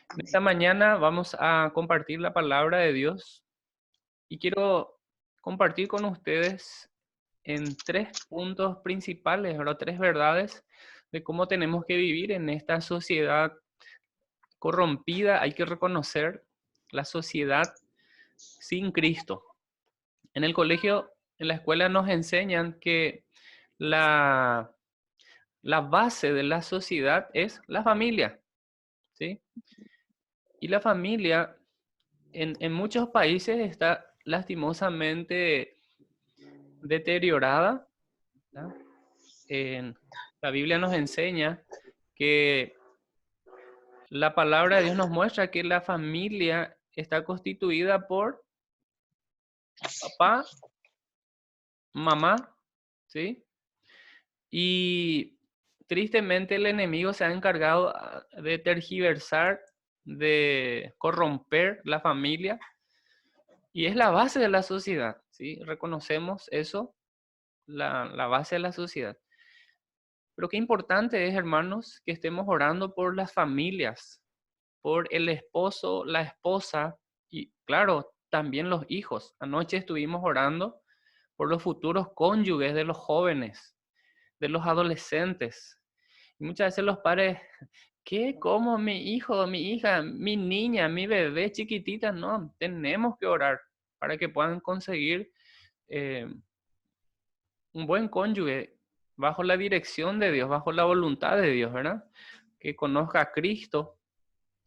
En esta mañana vamos a compartir la palabra de Dios y quiero compartir con ustedes en tres puntos principales, ¿verdad? Tres verdades de cómo tenemos que vivir en esta sociedad corrompida. Hay que reconocer la sociedad sin Cristo. En el colegio, en la escuela nos enseñan que la, la base de la sociedad es la familia, ¿sí? Y la familia en muchos países está lastimosamente deteriorada, ¿no? La Biblia nos enseña que la palabra de Dios nos muestra que la familia está constituida por papá, mamá, ¿sí? Y tristemente el enemigo se ha encargado de tergiversar, de corromper la familia y es la base de la sociedad, ¿sí? Reconocemos eso, la base de la sociedad. Pero qué importante es, hermanos, que estemos orando por las familias, por el esposo, la esposa y, claro, también los hijos. Anoche estuvimos orando por los futuros cónyuges de los jóvenes, de los adolescentes. Y muchas veces los padres, ¿qué? ¿Cómo mi hijo, mi hija, mi niña, mi bebé chiquitita? No, tenemos que orar para que puedan conseguir eh, un buen cónyuge bajo la dirección de Dios, bajo la voluntad de Dios, ¿verdad? Que conozca a Cristo,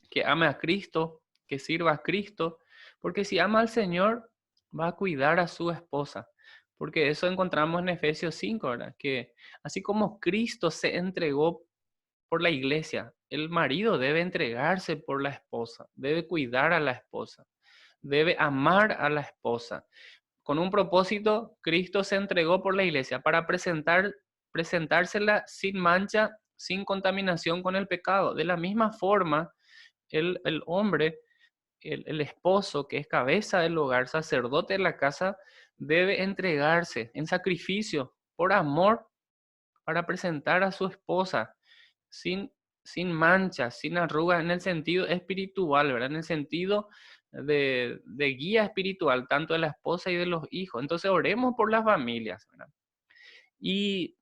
que ame a Cristo, que sirva a Cristo, porque si ama al Señor, va a cuidar a su esposa, porque eso encontramos en Efesios 5, ¿verdad? Que así como Cristo se entregó por la iglesia, el marido debe entregarse por la esposa, debe cuidar a la esposa, debe amar a la esposa. Con un propósito, Cristo se entregó por la iglesia para presentársela sin mancha, sin contaminación con el pecado. De la misma forma, el hombre, el esposo, que es cabeza del hogar, sacerdote de la casa, debe entregarse en sacrificio, por amor, para presentar a su esposa sin, sin manchas, sin arrugas, en el sentido espiritual, ¿verdad? En el sentido de guía espiritual, tanto de la esposa y de los hijos. Entonces oremos por las familias, ¿verdad? Y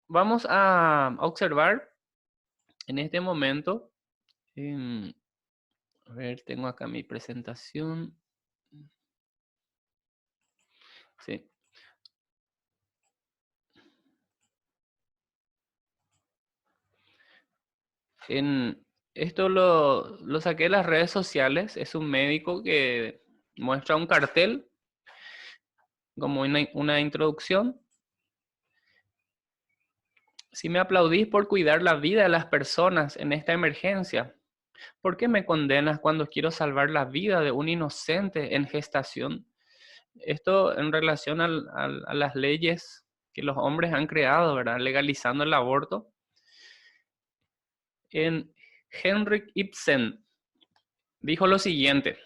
vamos a observar en este momento, a ver, tengo acá mi presentación. Sí. En, esto lo saqué de las redes sociales. Es un médico que muestra un cartel como una introducción. Si me aplaudís por cuidar la vida de las personas en esta emergencia, ¿por qué me condenas cuando quiero salvar la vida de un inocente en gestación? Esto en relación a las leyes que los hombres han creado, ¿verdad? Legalizando el aborto. En Henrik Ibsen dijo lo siguiente.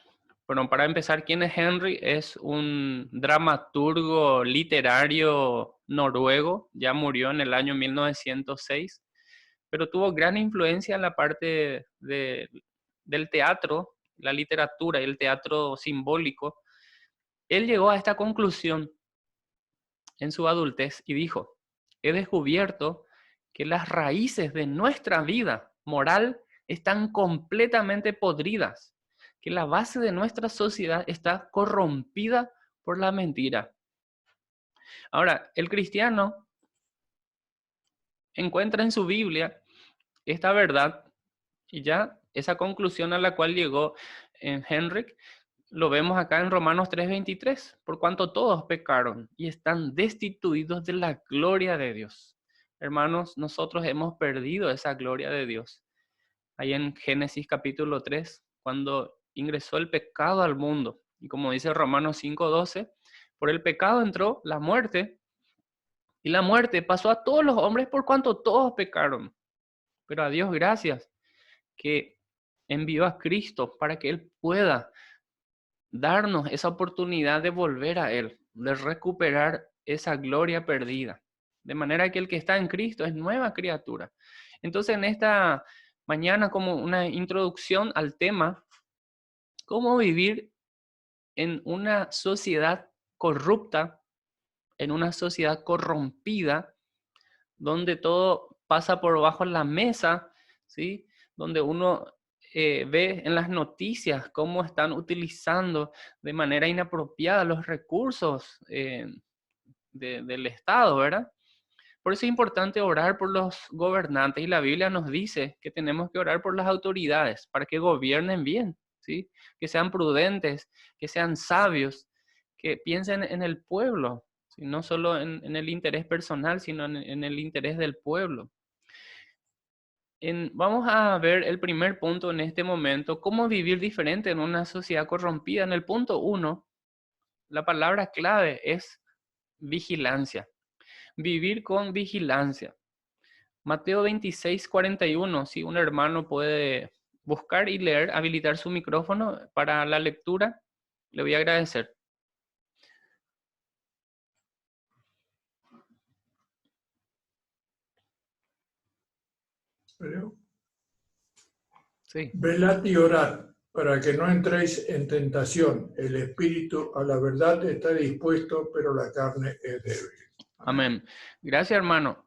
Bueno, para empezar, ¿quién es Henry? Es un dramaturgo literario noruego, ya murió en el año 1906, pero tuvo gran influencia en la parte del teatro, la literatura y el teatro simbólico. Él llegó a esta conclusión en su adultez y dijo: he descubierto que las raíces de nuestra vida moral están completamente podridas, que la base de nuestra sociedad está corrompida por la mentira. Ahora, el cristiano encuentra en su Biblia esta verdad y ya esa conclusión a la cual llegó en Henrik lo vemos acá en Romanos 3:23, por cuanto todos pecaron y están destituidos de la gloria de Dios. Hermanos, nosotros hemos perdido esa gloria de Dios. Ahí en Génesis capítulo 3, cuando ingresó el pecado al mundo. Y como dice Romanos 5:12, por el pecado entró la muerte, y la muerte pasó a todos los hombres por cuanto todos pecaron. Pero a Dios gracias que envió a Cristo para que Él pueda darnos esa oportunidad de volver a Él, de recuperar esa gloria perdida. De manera que el que está en Cristo es nueva criatura. Entonces, mañana como una introducción al tema, cómo vivir en una sociedad corrupta, en una sociedad corrompida, donde todo pasa por bajo la mesa, ¿sí? Donde uno ve en las noticias cómo están utilizando de manera inapropiada los recursos del Estado, ¿verdad? Por eso es importante orar por los gobernantes y la Biblia nos dice que tenemos que orar por las autoridades para que gobiernen bien, ¿sí? Que sean prudentes, que sean sabios, que piensen en el pueblo, ¿sí? No solo en el interés personal, sino en el interés del pueblo. Vamos a ver el primer punto en este momento, cómo vivir diferente en una sociedad corrompida. En el punto 1, la palabra clave es vigilancia. Vivir con vigilancia. Mateo 26:41, si un hermano puede buscar y leer, habilitar su micrófono para la lectura, le voy a agradecer. Sí. Velad y orad, para que no entréis en tentación. El espíritu a la verdad está dispuesto, pero la carne es débil. Amén. Gracias, hermano.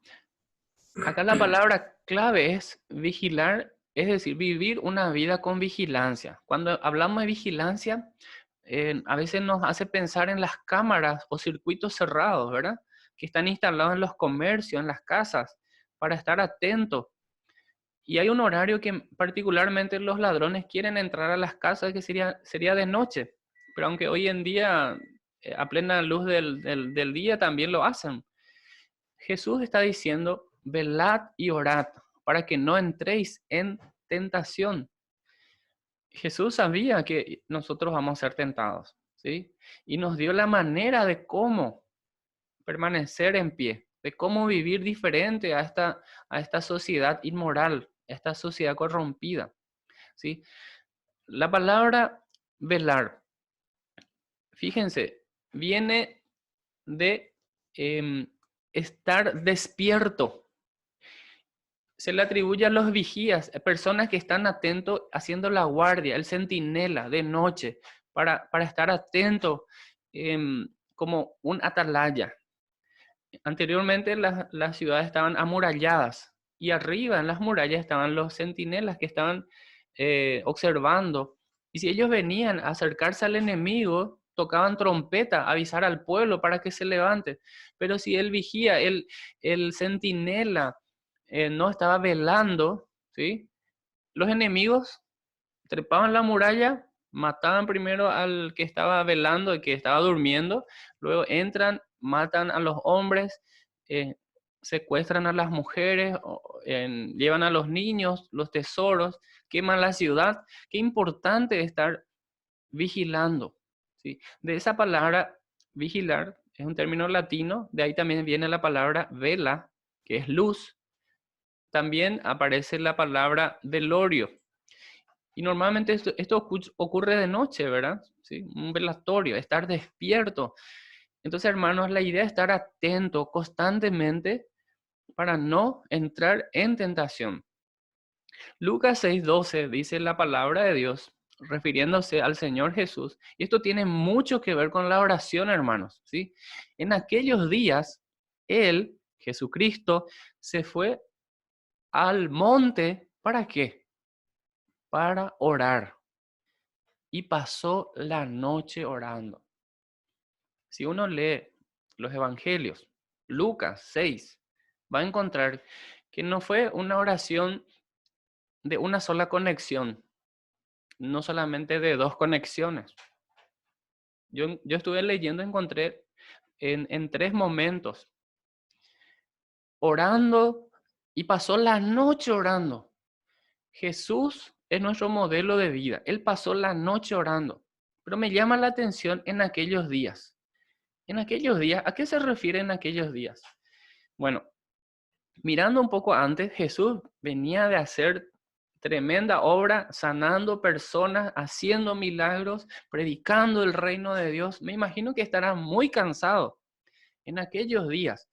Acá la palabra clave es vigilar, es decir, vivir una vida con vigilancia. Cuando hablamos de vigilancia, a veces nos hace pensar en las cámaras o circuitos cerrados, ¿verdad? Que están instalados en los comercios, en las casas, para estar atentos. Y hay un horario que particularmente los ladrones quieren entrar a las casas, que sería de noche. Pero aunque hoy en día, a plena luz del día, también lo hacen. Jesús está diciendo, velad y orad para que no entréis en tentación. Jesús sabía que nosotros vamos a ser tentados, ¿sí? Y nos dio la manera de cómo permanecer en pie, de cómo vivir diferente a esta sociedad inmoral, a esta sociedad corrompida, ¿sí? La palabra velar, fíjense, viene de estar despierto. Se le atribuye a los vigías, personas que están atentos haciendo la guardia, el centinela de noche, para estar atento como un atalaya. Anteriormente las ciudades estaban amuralladas y arriba en las murallas estaban los centinelas que estaban observando. Y si ellos venían a acercarse al enemigo, tocaban trompeta, avisar al pueblo para que se levante. Pero si el vigía, el centinela, no estaba velando, ¿sí? Los enemigos trepaban la muralla, mataban primero al que estaba velando, el que estaba durmiendo, luego entran, matan a los hombres, eh, secuestran a las mujeres, llevan a los niños, los tesoros, queman la ciudad. Qué importante estar vigilando, ¿sí? De esa palabra vigilar es un término latino, de ahí también viene la palabra vela, que es luz. También aparece la palabra velorio. Y normalmente esto ocurre de noche, ¿verdad? ¿Sí? Un velatorio, estar despierto. Entonces, hermanos, la idea es estar atento constantemente para no entrar en tentación. Lucas 6:12 dice la palabra de Dios, refiriéndose al Señor Jesús. Y esto tiene mucho que ver con la oración, hermanos, ¿sí? En aquellos días, Él, Jesucristo, se fue al monte, ¿para qué? Para orar. Y pasó la noche orando. Si uno lee los evangelios, Lucas 6, va a encontrar que no fue una oración de una sola conexión, no solamente de dos conexiones. Yo estuve leyendo, encontré en tres momentos, orando y pasó la noche orando. Jesús es nuestro modelo de vida. Él pasó la noche orando. Pero me llama la atención en aquellos días. En aquellos días, ¿a qué se refiere en aquellos días? Bueno, mirando un poco antes, Jesús venía de hacer tremenda obra, sanando personas, haciendo milagros, predicando el reino de Dios. Me imagino que estará muy cansado en aquellos días.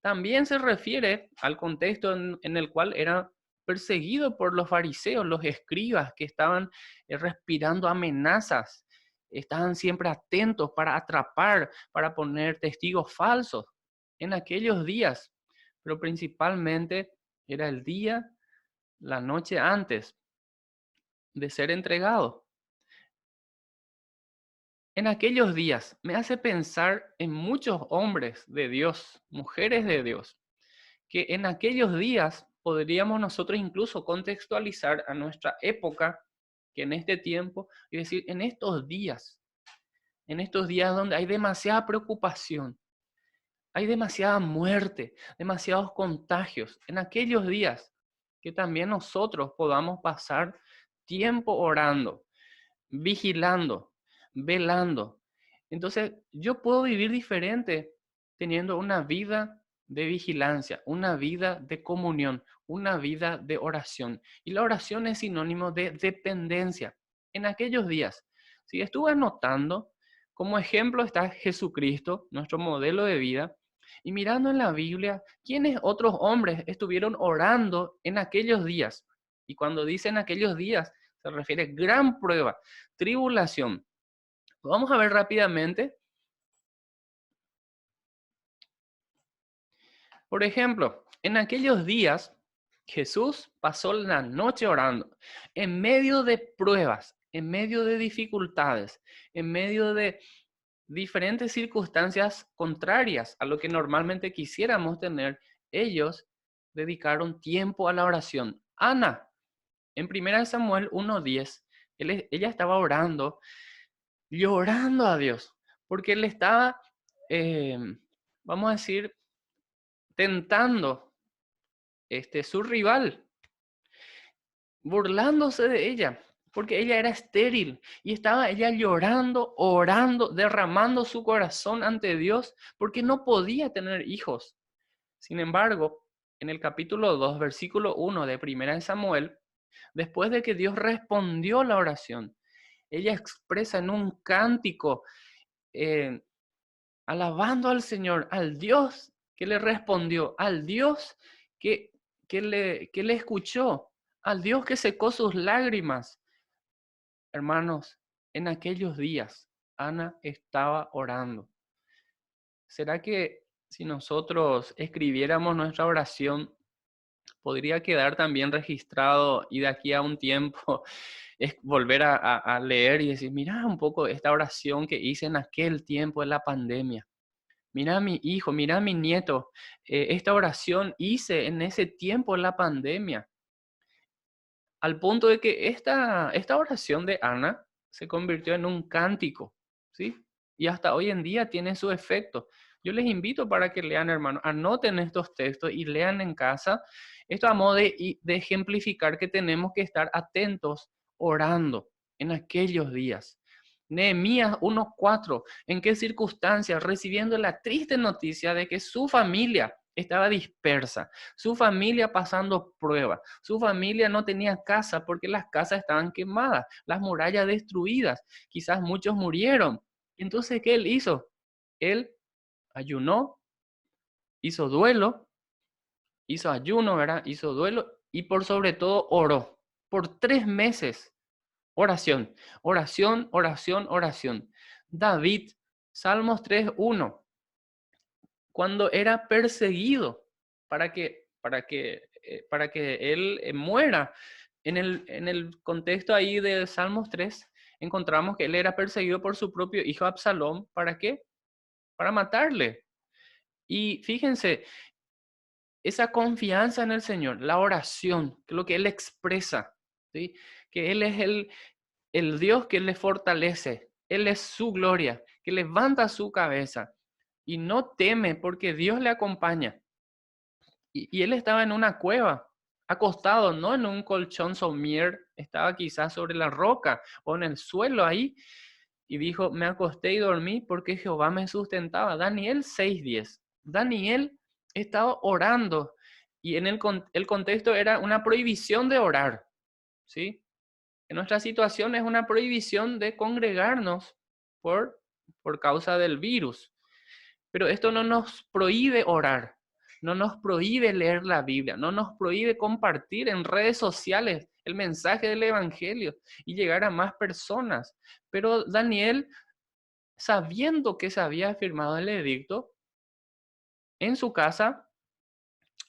También se refiere al contexto en el cual era perseguido por los fariseos, los escribas que estaban respirando amenazas, estaban siempre atentos para atrapar, para poner testigos falsos en aquellos días, pero principalmente era el día, la noche antes de ser entregado. En aquellos días me hace pensar en muchos hombres de Dios, mujeres de Dios, que en aquellos días podríamos nosotros incluso contextualizar a nuestra época, que en este tiempo, y decir, en estos días donde hay demasiada preocupación, hay demasiada muerte, demasiados contagios, en aquellos días que también nosotros podamos pasar tiempo orando, vigilando, velando. Entonces, yo puedo vivir diferente teniendo una vida de vigilancia, una vida de comunión, una vida de oración. Y la oración es sinónimo de dependencia. En aquellos días, si estuve anotando, como ejemplo está Jesucristo, nuestro modelo de vida, y mirando en la Biblia, ¿quiénes otros hombres estuvieron orando en aquellos días? Y cuando dicen aquellos días, se refiere a gran prueba, tribulación. Vamos a ver rápidamente. Por ejemplo, en aquellos días, Jesús pasó la noche orando, en medio de pruebas, en medio de dificultades, en medio de diferentes circunstancias contrarias a lo que normalmente quisiéramos tener. Ellos dedicaron tiempo a la oración. Ana, en 1 Samuel 1:10, ella estaba orando, llorando a Dios, porque él estaba, eh, vamos a decir, tentando su rival, burlándose de ella, porque ella era estéril y estaba ella llorando, orando, derramando su corazón ante Dios, porque no podía tener hijos. Sin embargo, en el capítulo 2, versículo 1 de 1 Samuel, después de que Dios respondió la oración, ella expresa en un cántico, alabando al Señor, al Dios que le respondió, al Dios que le escuchó, al Dios que secó sus lágrimas. Hermanos, en aquellos días, Ana estaba orando. ¿Será que si nosotros escribiéramos nuestra oración, podría quedar también registrado y de aquí a un tiempo es volver a leer y decir, mira un poco esta oración que hice en aquel tiempo de la pandemia? Mira a mi hijo, mira a mi nieto, esta oración hice en ese tiempo de la pandemia, al punto de que esta oración de Ana se convirtió en un cántico, ¿sí? Y hasta hoy en día tiene su efecto. Yo les invito para que lean, hermanos, anoten estos textos y lean en casa. Esto a modo de ejemplificar que tenemos que estar atentos orando en aquellos días. Nehemías 1:4, ¿en qué circunstancias? Recibiendo la triste noticia de que su familia estaba dispersa, su familia pasando pruebas, su familia no tenía casa porque las casas estaban quemadas, las murallas destruidas, quizás muchos murieron. Entonces, ¿qué él hizo? Él ayunó, hizo duelo, hizo ayuno, ¿verdad? Hizo duelo y por sobre todo oró por 3 meses. Oración, oración, oración, oración. David, Salmos 3:1, cuando era perseguido para que él muera. En el contexto ahí de Salmos 3, encontramos que él era perseguido por su propio hijo Absalón. ¿Para qué? Para matarle. Y fíjense, esa confianza en el Señor, la oración, que es lo que él expresa, ¿sí? Que él es el Dios que le fortalece, él es su gloria, que levanta su cabeza y no teme porque Dios le acompaña. Y él estaba en una cueva, acostado, no en un colchón somier, estaba quizás sobre la roca o en el suelo ahí, y dijo, me acosté y dormí porque Jehová me sustentaba. Daniel 6:10. Daniel estaba orando y en el contexto era una prohibición de orar, ¿sí? En nuestra situación es una prohibición de congregarnos por causa del virus. Pero esto no nos prohíbe orar, no nos prohíbe leer la Biblia, no nos prohíbe compartir en redes sociales el mensaje del Evangelio y llegar a más personas. Pero Daniel, sabiendo que se había firmado el edicto, en su casa,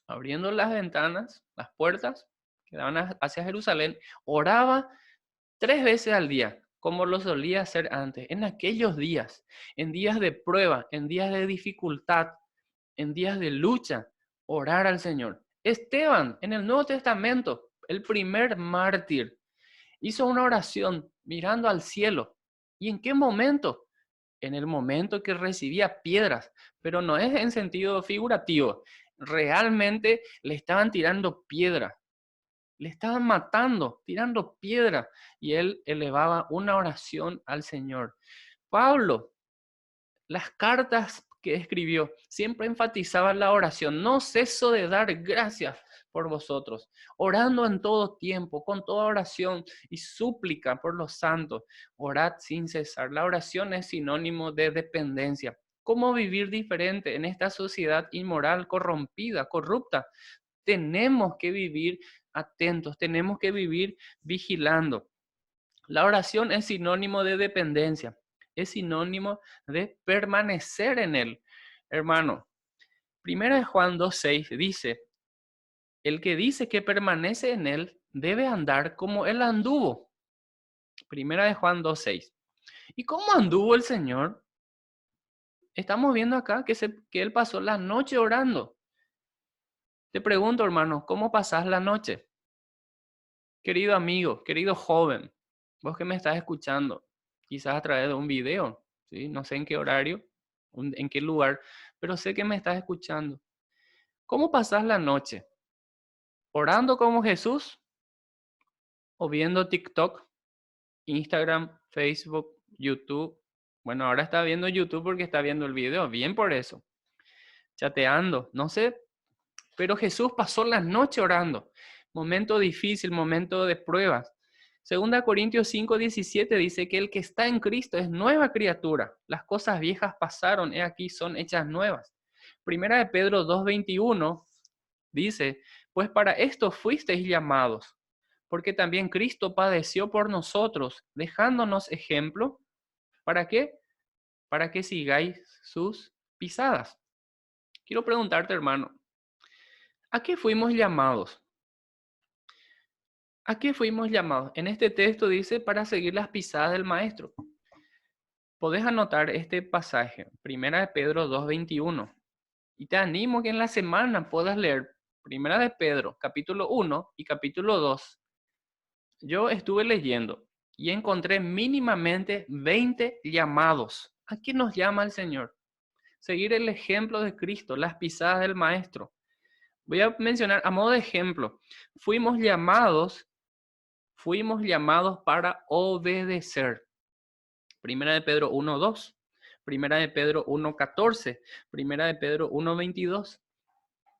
abriendo las ventanas, las puertas que daban hacia Jerusalén, oraba 3 veces al día, como lo solía hacer antes, en aquellos días, en días de prueba, en días de dificultad, en días de lucha, orar al Señor. Esteban, en el Nuevo Testamento, el primer mártir, hizo una oración mirando al cielo. ¿Y en qué momento? En el momento que recibía piedras, pero no es en sentido figurativo. Realmente le estaban tirando piedra, le estaban matando, tirando piedra, y él elevaba una oración al Señor. Pablo, las cartas que escribió siempre enfatizaban la oración. No ceso de dar gracias por vosotros, orando en todo tiempo, con toda oración y súplica por los santos. Orad sin cesar. La oración es sinónimo de dependencia. ¿Cómo vivir diferente en esta sociedad inmoral, corrompida, corrupta? Tenemos que vivir atentos, tenemos que vivir vigilando. La oración es sinónimo de dependencia, es sinónimo de permanecer en Él. Hermano, 1 Juan 2:6 dice, el que dice que permanece en Él debe andar como Él anduvo. 1 Juan 2:6. ¿Y cómo anduvo el Señor? Estamos viendo acá que Él pasó la noche orando. Te pregunto, hermano, ¿cómo pasás la noche? Querido amigo, querido joven, vos que me estás escuchando, quizás a través de un video, ¿sí? No sé en qué horario, en qué lugar, pero sé que me estás escuchando. ¿Cómo pasás la noche? ¿Orando como Jesús o viendo TikTok, Instagram, Facebook, YouTube? Bueno, ahora está viendo YouTube porque está viendo el video, bien por eso. Chateando, no sé, pero Jesús pasó la noche orando. Momento difícil, momento de pruebas. 2 Corintios 5:17 dice que el que está en Cristo es nueva criatura. Las cosas viejas pasaron, he aquí son hechas nuevas. 1 Pedro 2:21 dice, pues para esto fuisteis llamados, porque también Cristo padeció por nosotros, dejándonos ejemplo. ¿Para qué? Para que sigáis sus pisadas. Quiero preguntarte, hermano, ¿a qué fuimos llamados? ¿A qué fuimos llamados? En este texto dice para seguir las pisadas del Maestro. Podés anotar este pasaje, 1 Pedro 2:21. Y te animo que en la semana puedas leer 1 Pedro, capítulo 1 y capítulo 2. Yo estuve leyendo y encontré mínimamente 20 llamados. ¿A qué nos llama el Señor? Seguir el ejemplo de Cristo, las pisadas del Maestro. Voy a mencionar a modo de ejemplo. Fuimos llamados para obedecer. 1 Pedro 1:2, 1 Pedro 1:14, 1 Pedro 1:22.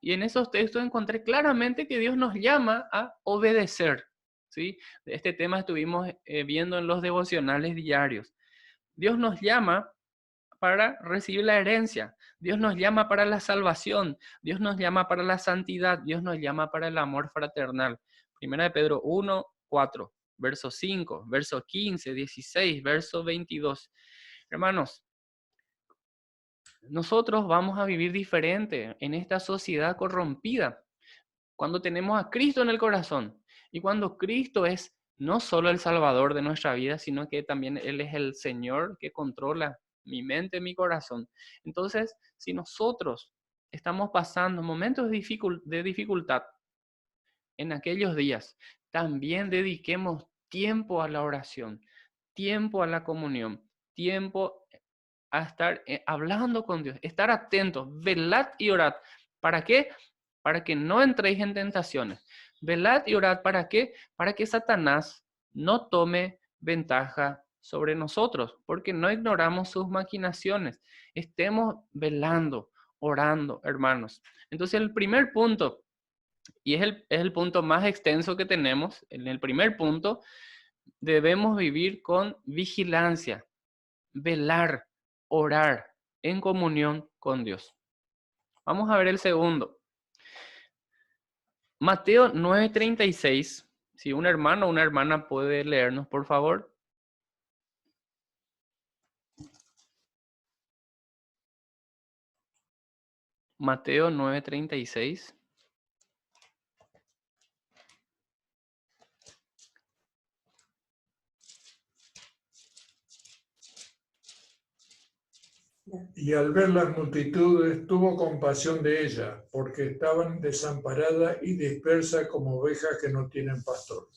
Y en esos textos encontré claramente que Dios nos llama a obedecer. ¿Sí? Este tema estuvimos viendo en los devocionales diarios. Dios nos llama para recibir la herencia. Dios nos llama para la salvación. Dios nos llama para la santidad. Dios nos llama para el amor fraternal. 1 Pedro 1:4, verso 5, verso 15, 16, verso 22. Hermanos, nosotros vamos a vivir diferente en esta sociedad corrompida cuando tenemos a Cristo en el corazón y cuando Cristo es no solo el Salvador de nuestra vida, sino que también Él es el Señor que controla mi mente, mi corazón. Entonces, si nosotros estamos pasando momentos de dificultad en aquellos días, también dediquemos tiempo a la oración, tiempo a la comunión, tiempo a estar hablando con Dios, estar atentos, velad y orad. ¿Para qué? Para que no entréis en tentaciones. Velad y orad, ¿para qué? Para que Satanás no tome ventaja sobre nosotros, porque no ignoramos sus maquinaciones. Estemos velando, orando, hermanos. Entonces, el primer punto, y es el punto más extenso que tenemos, en el primer punto, debemos vivir con vigilancia, velar, orar en comunión con Dios. Vamos a ver el segundo. Mateo 9:36. Si un hermano o una hermana puede leernos, por favor. Mateo 9:36. Y al ver las multitudes, tuvo compasión de ellas, porque estaban desamparadas y dispersas como ovejas que no tienen pastor.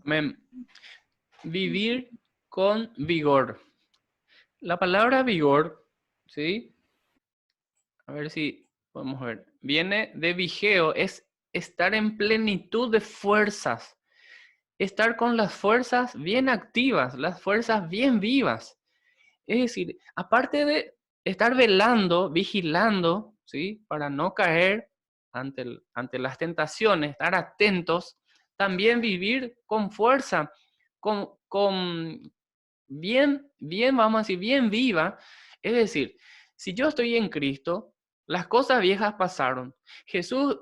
Amén. Vivir con vigor. La palabra vigor, ¿sí? A ver si podemos ver. Viene de vigeo, es estar en plenitud de fuerzas. Estar con las fuerzas bien activas, las fuerzas bien vivas. Es decir, aparte de estar velando, vigilando, ¿sí? Para no caer ante las tentaciones, estar atentos, también vivir con fuerza, con bien, vamos a decir, bien viva. Es decir, si yo estoy en Cristo, las cosas viejas pasaron. Jesús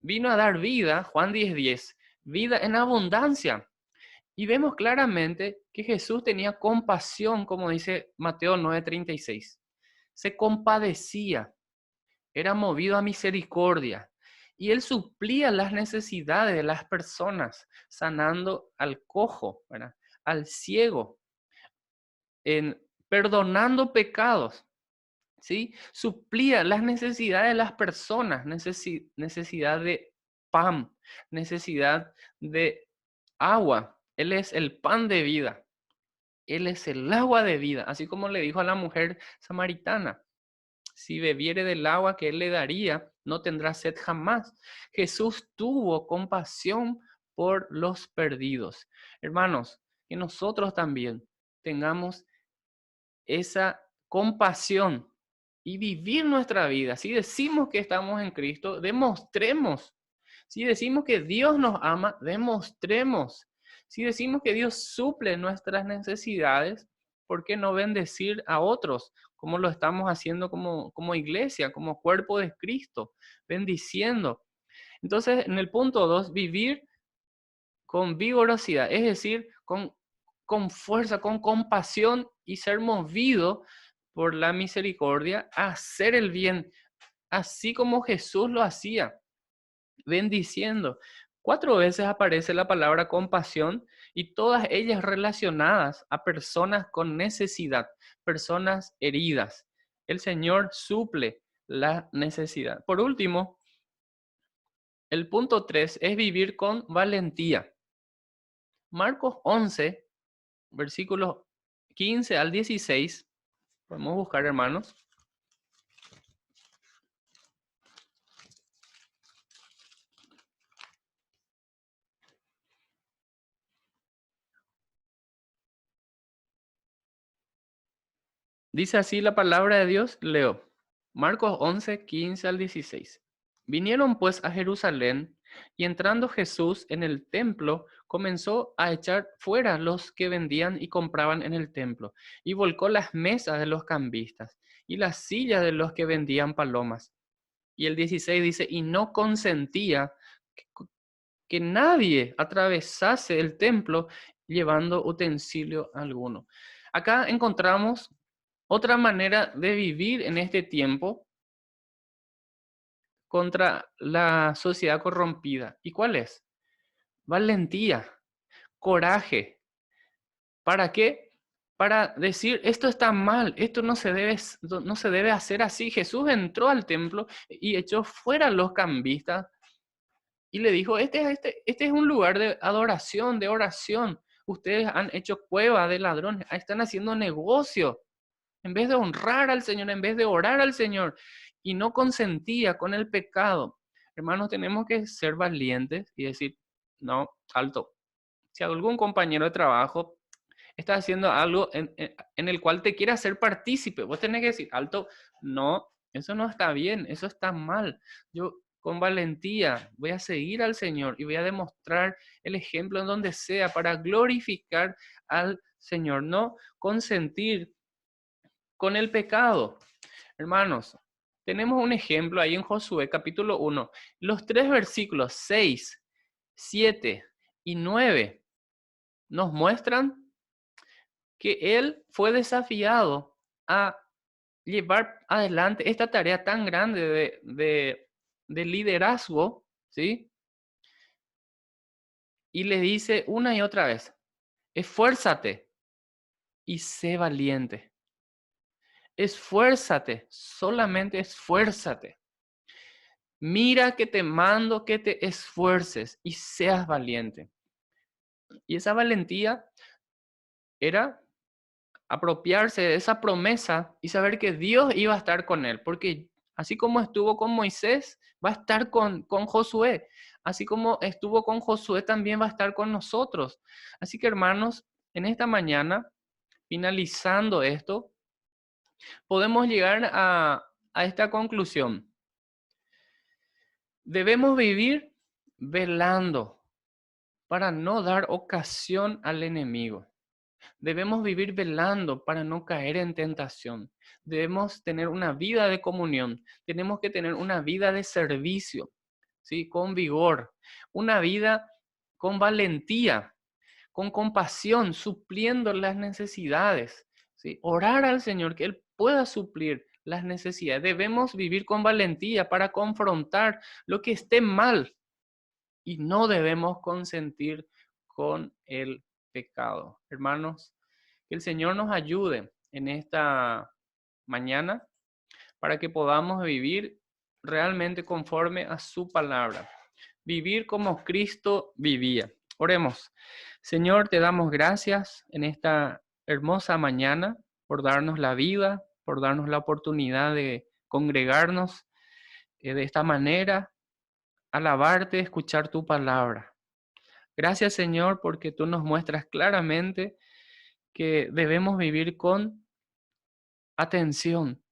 vino a dar vida, Juan 10:10, vida en abundancia. Y vemos claramente que Jesús tenía compasión, como dice Mateo 9:36. Se compadecía, era movido a misericordia. Y él suplía las necesidades de las personas, sanando al cojo, ¿verdad? Al ciego, perdonando pecados, ¿sí? Suplía las necesidades de las personas, necesidad de pan, necesidad de agua. Él es el pan de vida. Él es el agua de vida, así como le dijo a la mujer samaritana, si bebiere del agua que él le daría, no tendrá sed jamás. Jesús tuvo compasión por los perdidos. Hermanos, que nosotros también tengamos esa compasión y vivir nuestra vida. Si decimos que estamos en Cristo, demostremos. Si decimos que Dios nos ama, demostremos. Si decimos que Dios suple nuestras necesidades, ¿por qué no bendecir a otros? Como lo estamos haciendo como iglesia, como cuerpo de Cristo, bendiciendo. Entonces, en el punto 2, vivir con vigorosidad, es decir, con fuerza, con compasión y ser movido por la misericordia a hacer el bien, así como Jesús lo hacía, bendiciendo. 4 veces aparece la palabra compasión y todas ellas relacionadas a personas con necesidad, personas heridas. El Señor suple la necesidad. Por último, el punto 3 es vivir con valentía. Marcos 11, versículos 15 al 16. Podemos buscar, hermanos. Dice así la palabra de Dios, leo. Marcos 11, 15 al 16. Vinieron pues a Jerusalén, y entrando Jesús en el templo, comenzó a echar fuera los que vendían y compraban en el templo, y volcó las mesas de los cambistas y las sillas de los que vendían palomas. Y el 16 dice, y no consentía que, que nadie atravesase el templo llevando utensilio alguno. Acá encontramos otra manera de vivir en este tiempo contra la sociedad corrompida. ¿Y cuál es? Valentía, coraje. ¿Para qué? Para decir, esto está mal, esto no se debe hacer así. Jesús entró al templo y echó fuera a los cambistas y le dijo, este es un lugar de adoración, de oración. Ustedes han hecho cueva de ladrones, están haciendo negocio. En vez de honrar al Señor, en vez de orar al Señor, y no consentía con el pecado. Hermanos, tenemos que ser valientes y decir, no, alto. Si algún compañero de trabajo está haciendo algo en el cual te quiere hacer partícipe, vos tenés que decir, alto, no, eso no está bien, eso está mal. Yo con valentía voy a seguir al Señor y voy a demostrar el ejemplo en donde sea para glorificar al Señor, no consentir con el pecado. Hermanos, tenemos un ejemplo ahí en Josué capítulo 1. Los 3 versículos 6, 7 y 9 nos muestran que él fue desafiado a llevar adelante esta tarea tan grande de liderazgo, ¿sí? Y le dice una y otra vez, esfuérzate y sé valiente. Esfuérzate, solamente esfuérzate. Mira que te mando que te esfuerces y seas valiente. Y esa valentía era apropiarse de esa promesa y saber que Dios iba a estar con él, porque así como estuvo con Moisés, va a estar con Josué. Así como estuvo con Josué, también va a estar con nosotros. Así que hermanos, en esta mañana, finalizando esto, podemos llegar a esta conclusión. Debemos vivir velando para no dar ocasión al enemigo. Debemos vivir velando para no caer en tentación. Debemos tener una vida de comunión. Tenemos que tener una vida de servicio, ¿sí? Con vigor. Una vida con valentía, con compasión, supliendo las necesidades, ¿sí? Orar al Señor que Él pueda suplir las necesidades. Debemos vivir con valentía para confrontar lo que esté mal y no debemos consentir con el pecado. Hermanos, que el Señor nos ayude en esta mañana para que podamos vivir realmente conforme a su palabra. Vivir como Cristo vivía. Oremos. Señor, te damos gracias en esta hermosa mañana por darnos la vida, por darnos la oportunidad de congregarnos de esta manera, alabarte, escuchar tu palabra. Gracias, Señor, porque tú nos muestras claramente que debemos vivir con atención.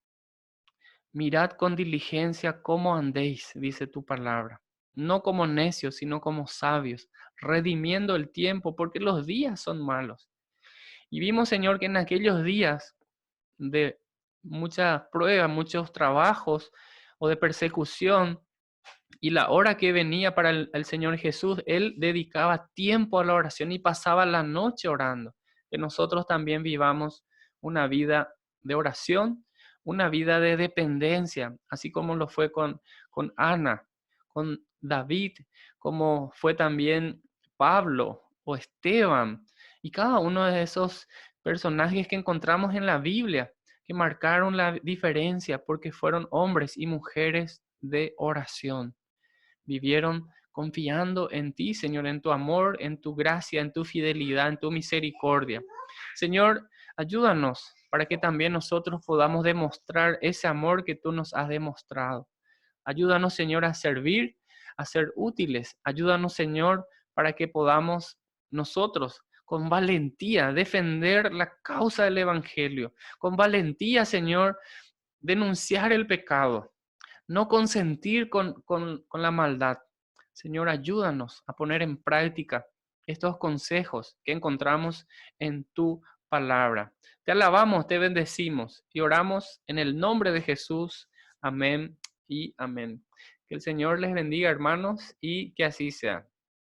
Mirad con diligencia cómo andéis, dice tu palabra. No como necios, sino como sabios, redimiendo el tiempo, porque los días son malos. Y vimos, Señor, que en aquellos días de muchas pruebas, muchos trabajos o de persecución, y la hora que venía para el Señor Jesús, Él dedicaba tiempo a la oración y pasaba la noche orando. Que nosotros también vivamos una vida de oración, una vida de dependencia, así como lo fue con Ana, con David, como fue también Pablo o Esteban, y cada uno de esos personajes que encontramos en la Biblia, que marcaron la diferencia porque fueron hombres y mujeres de oración. Vivieron confiando en ti, Señor, en tu amor, en tu gracia, en tu fidelidad, en tu misericordia. Señor, ayúdanos para que también nosotros podamos demostrar ese amor que tú nos has demostrado. Ayúdanos, Señor, a servir, a ser útiles. Ayúdanos, Señor, para que podamos nosotros con valentía defender la causa del Evangelio. Con valentía, Señor, denunciar el pecado, no consentir con la maldad. Señor, ayúdanos a poner en práctica estos consejos que encontramos en tu palabra. Te alabamos, te bendecimos y oramos en el nombre de Jesús. Amén y amén. Que el Señor les bendiga, hermanos, y que así sea.